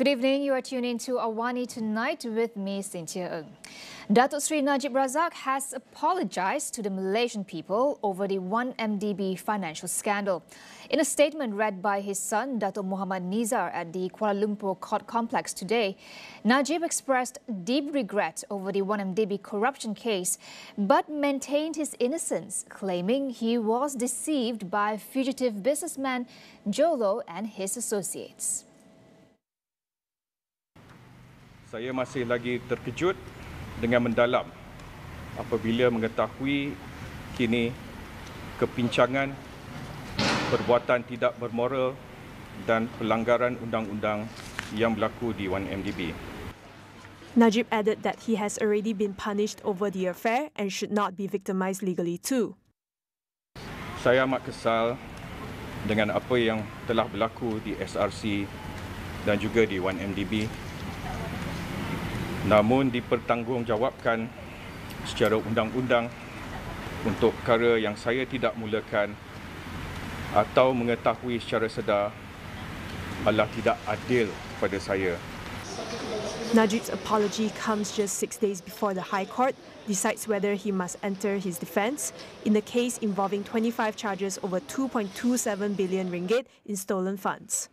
Good evening. You are tuning to AWANI Tonight with me, Cynthia Ng. Datuk Sri Najib has apologised to the Malaysian people over the 1MDB financial scandal. In a statement read by his son, Datuk Muhammad Nizar, at the Kuala Lumpur court complex today, Najib expressed deep regret over the 1MDB corruption case, but maintained his innocence, claiming he was deceived by fugitive businessman Jolo and his associates. Saya masih lagi terkejut dengan mendalam apabila mengetahui kini kepincangan, perbuatan tidak bermoral dan pelanggaran undang-undang yang berlaku di 1MDB. Najib added that he has already been punished over the affair and should not be victimized legally too. Saya amat kesal dengan apa yang telah berlaku di SRC dan juga di 1MDB. Namun dipertanggungjawabkan secara undang-undang untuk perkara yang saya tidak mulakan atau mengetahui secara sedar adalah tidak adil kepada saya. Najib's apology comes just 6 days before the High Court decides whether he must enter his defence in the case involving 25 charges over 2.27 billion ringgit in stolen funds.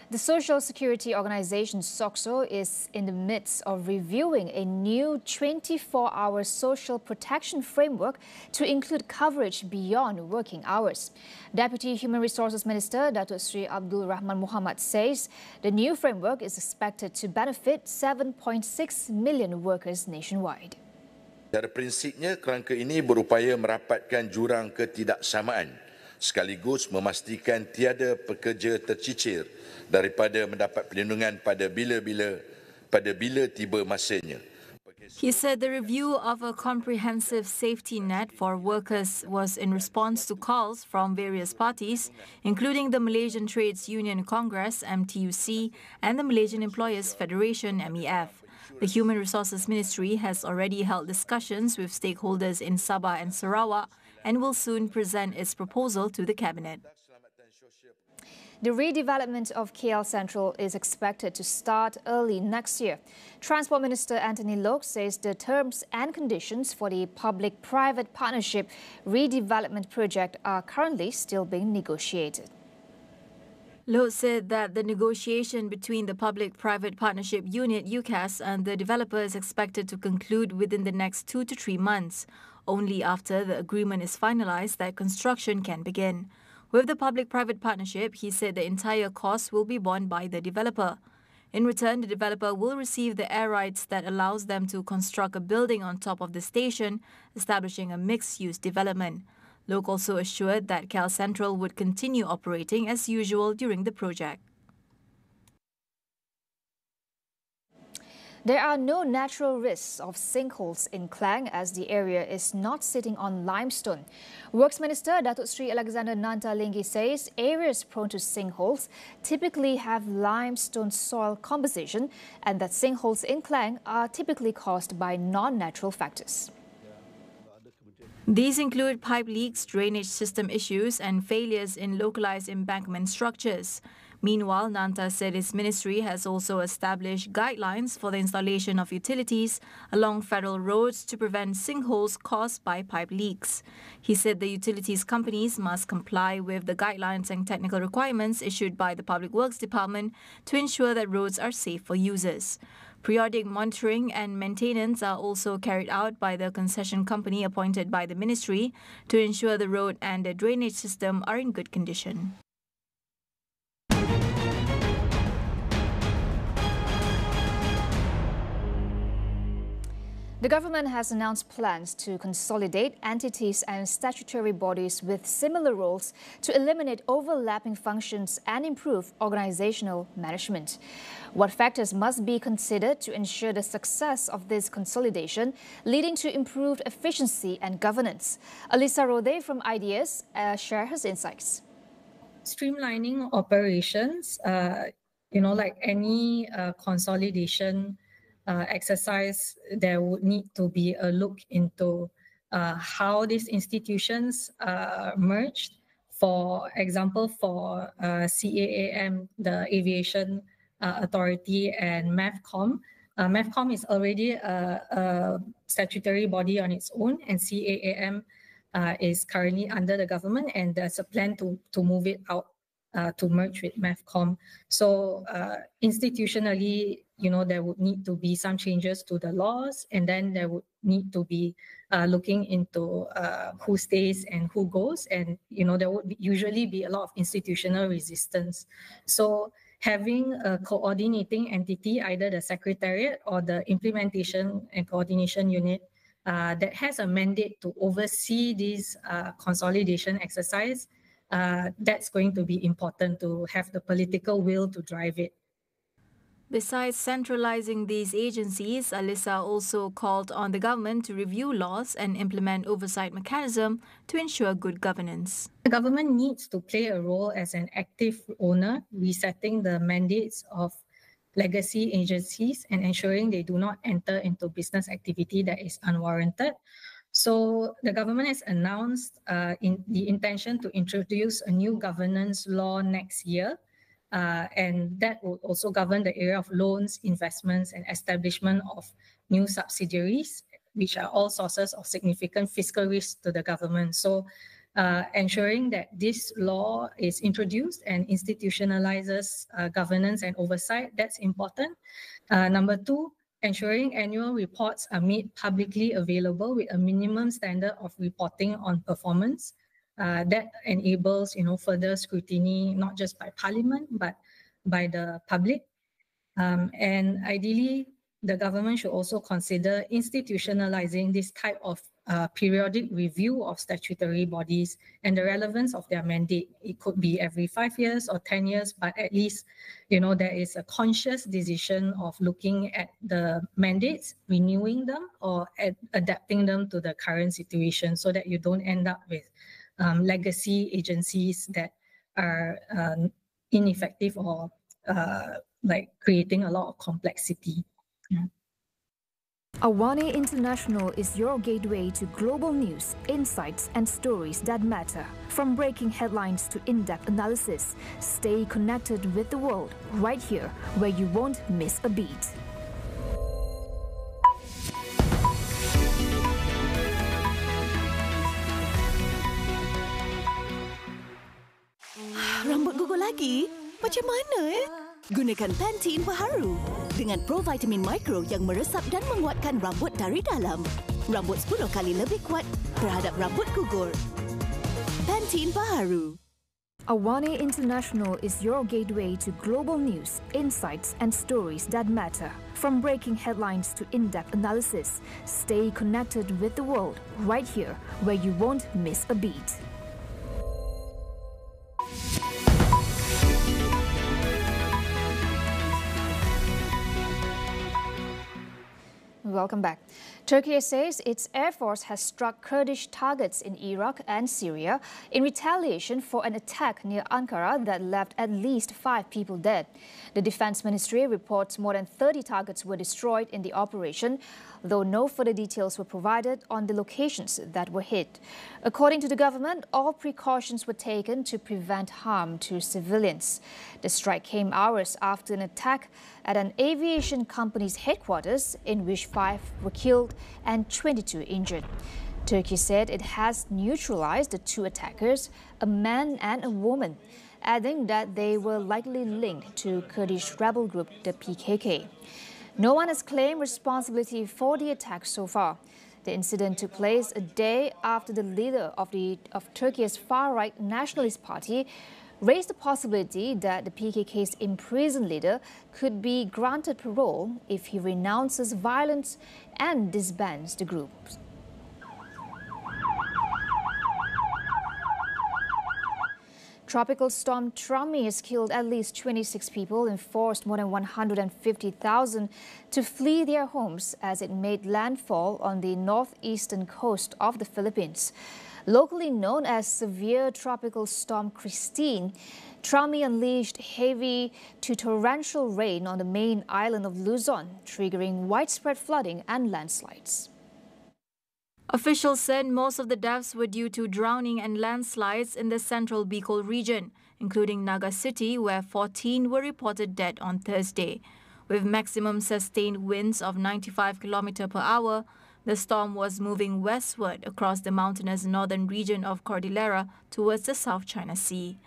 The Social Security Organisation SOCSO is in the midst of reviewing a new 24-hour social protection framework to include coverage beyond working hours. Deputy Human Resources Minister Datuk Sri Abdul Rahman Muhammad says the new framework is expected to benefit 7.6 million workers nationwide. Secara prinsipnya, kerangka ini berupaya merapatkan jurang ketidaksamaan sekaligus memastikan tiada pekerja tercicir daripada mendapat perlindungan pada bila tiba masanya. He said the review of a comprehensive safety net for workers was in response to calls from various parties, including the Malaysian Trades Union Congress (MTUC) and the Malaysian Employers Federation (MEF). The Human Resources Ministry has already held discussions with stakeholders in Sabah and Sarawak and will soon present its proposal to the Cabinet. The redevelopment of KL Central is expected to start early next year. Transport Minister Anthony Loke says the terms and conditions for the public-private partnership redevelopment project are currently still being negotiated. Loke said that the negotiation between the Public-Private Partnership Unit UCAS and the developer is expected to conclude within the next 2 to 3 months. Only after the agreement is finalized that construction can begin. With the public-private partnership, he said the entire cost will be borne by the developer. In return, the developer will receive the air rights that allows them to construct a building on top of the station, establishing a mixed-use development. Loke also assured that KL Central would continue operating as usual during the project. There are no natural risks of sinkholes in Klang as the area is not sitting on limestone. Works Minister Datuk Sri Alexander Nantalinggi says areas prone to sinkholes typically have limestone soil composition and that sinkholes in Klang are typically caused by non-natural factors. These include pipe leaks, drainage system issues and failures in localized embankment structures. Meanwhile, Nanta said his ministry has also established guidelines for the installation of utilities along federal roads to prevent sinkholes caused by pipe leaks. He said the utilities companies must comply with the guidelines and technical requirements issued by the Public Works Department to ensure that roads are safe for users. Periodic monitoring and maintenance are also carried out by the concession company appointed by the ministry to ensure the road and the drainage system are in good condition. The government has announced plans to consolidate entities and statutory bodies with similar roles to eliminate overlapping functions and improve organizational management. What factors must be considered to ensure the success of this consolidation, leading to improved efficiency and governance? Alisa Rode from Ideas shares her insights. Streamlining operations, like any consolidation exercise, there would need to be a look into how these institutions merged. For example, for CAAM, the Aviation Authority, and MAVCOM. MAVCOM is already a statutory body on its own, and CAAM is currently under the government, and there's a plan to move it out to merge with MAVCOM. So institutionally, there would need to be some changes to the laws, and then there would need to be looking into who stays and who goes, and there would usually be a lot of institutional resistance. So having a coordinating entity, either the Secretariat or the Implementation and Coordination Unit, that has a mandate to oversee this consolidation exercise, that's going to be important to have the political will to drive it. Besides centralizing these agencies, Alyssa also called on the government to review laws and implement oversight mechanism to ensure good governance. The government needs to play a role as an active owner, resetting the mandates of legacy agencies and ensuring they do not enter into business activity that is unwarranted. So the government has announced the intention to introduce a new governance law next year. And that will also govern the area of loans, investments, and establishment of new subsidiaries, which are all sources of significant fiscal risk to the government. So ensuring that this law is introduced and institutionalizes governance and oversight, that's important. Number two, ensuring annual reports are made publicly available with a minimum standard of reporting on performance. That enables, further scrutiny, not just by Parliament, but by the public. And ideally, the government should also consider institutionalizing this type of periodic review of statutory bodies and the relevance of their mandate. It could be every 5 years or 10 years, but at least, there is a conscious decision of looking at the mandates, renewing them, or adapting them to the current situation so that you don't end up with legacy agencies that are ineffective or creating a lot of complexity. Yeah. AWANI International is your gateway to global news, insights and stories that matter. From breaking headlines to in-depth analysis, stay connected with the world right here where you won't miss a beat. Rambut gugur lagi? Macam mana Gunakan Pantene Baharu dengan provitamin mikro yang meresap dan menguatkan rambut dari dalam. Rambut 10 kali lebih kuat terhadap rambut gugur. Pantene Baharu. AWANI International is your gateway to global news, insights and stories that matter. From breaking headlines to in-depth analysis, stay connected with the world right here where you won't miss a beat. Welcome back. Turkey says its air force has struck Kurdish targets in Iraq and Syria in retaliation for an attack near Ankara that left at least 5 people dead. The Defense Ministry reports more than 30 targets were destroyed in the operation, though no further details were provided on the locations that were hit. According to the government, all precautions were taken to prevent harm to civilians. The strike came hours after an attack at an aviation company's headquarters in which 5 were killed and 22 injured. Turkey said it has neutralized the 2 attackers, a man and a woman, adding that they were likely linked to Kurdish rebel group the PKK. No one has claimed responsibility for the attack so far. The incident took place a day after the leader of Turkey's far-right Nationalist Party raised the possibility that the PKK's imprisoned leader could be granted parole if he renounces violence and disbands the group. Tropical storm Trami has killed at least 26 people and forced more than 150,000 to flee their homes as it made landfall on the northeastern coast of the Philippines. Locally known as severe tropical storm Christine, Trami unleashed heavy to torrential rain on the main island of Luzon, triggering widespread flooding and landslides. Officials said most of the deaths were due to drowning and landslides in the central Bicol region, including Naga City, where 14 were reported dead on Thursday. With maximum sustained winds of 95 km per hour, the storm was moving westward across the mountainous northern region of Cordillera towards the South China Sea.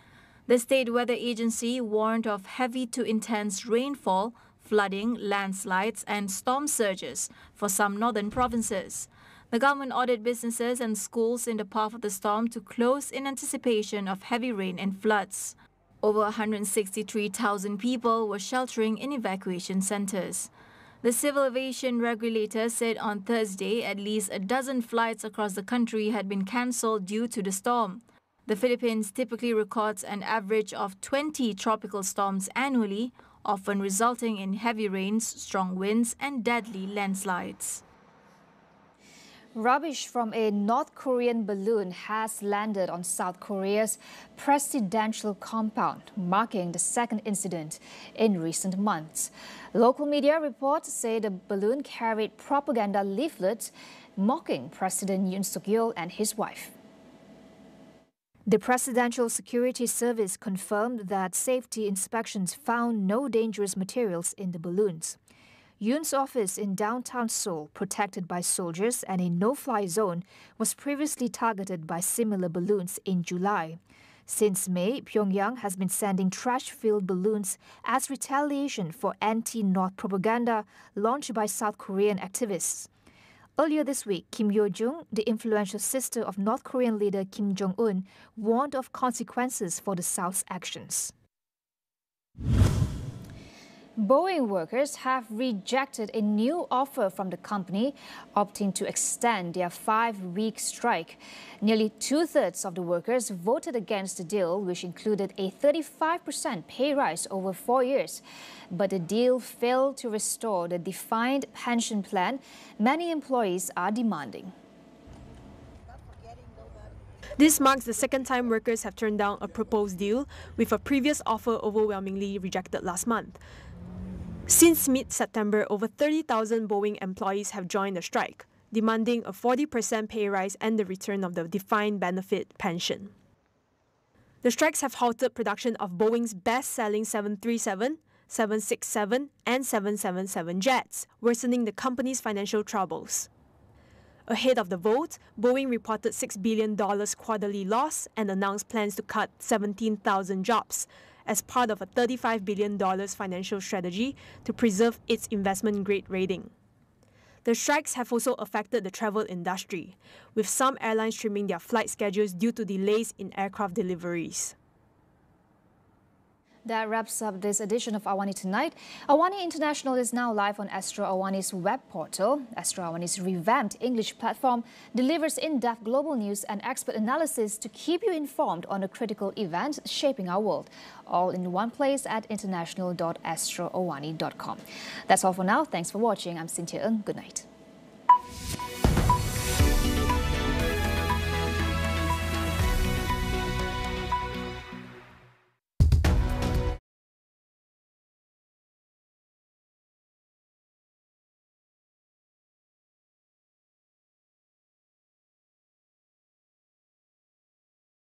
The State Weather Agency warned of heavy to intense rainfall, flooding, landslides and storm surges for some northern provinces. The government ordered businesses and schools in the path of the storm to close in anticipation of heavy rain and floods. Over 163,000 people were sheltering in evacuation centers. The civil aviation regulator said on Thursday at least a dozen flights across the country had been cancelled due to the storm. The Philippines typically records an average of 20 tropical storms annually, often resulting in heavy rains, strong winds and deadly landslides. Rubbish from a North Korean balloon has landed on South Korea's presidential compound, marking the second incident in recent months. Local media reports say the balloon carried propaganda leaflets mocking President Yoon Suk-yeol and his wife. The Presidential Security Service confirmed that safety inspections found no dangerous materials in the balloons. Yoon's office in downtown Seoul, protected by soldiers and a no-fly zone, was previously targeted by similar balloons in July. Since May, Pyongyang has been sending trash-filled balloons as retaliation for anti-North propaganda launched by South Korean activists. Earlier this week, Kim Yo-jung, the influential sister of North Korean leader Kim Jong-un, warned of consequences for the South's actions. Boeing workers have rejected a new offer from the company, opting to extend their 5-week strike. Nearly two-thirds of the workers voted against the deal, which included a 35% pay rise over 4 years. But the deal failed to restore the defined pension plan many employees are demanding. This marks the second time workers have turned down a proposed deal, with a previous offer overwhelmingly rejected last month. Since mid-September, over 30,000 Boeing employees have joined the strike, demanding a 40% pay rise and the return of the defined benefit pension. The strikes have halted production of Boeing's best-selling 737, 767 and 777 jets, worsening the company's financial troubles. Ahead of the vote, Boeing reported $6 billion quarterly loss and announced plans to cut 17,000 jobs as part of a $35 billion financial strategy to preserve its investment-grade rating. The strikes have also affected the travel industry, with some airlines trimming their flight schedules due to delays in aircraft deliveries. That wraps up this edition of AWANI Tonight. AWANI International is now live on Astro AWANI's web portal. Astro AWANI's revamped English platform delivers in-depth global news and expert analysis to keep you informed on the critical events shaping our world. All in one place at international.astroawani.com. That's all for now. Thanks for watching. I'm Cynthia Ng. Good night.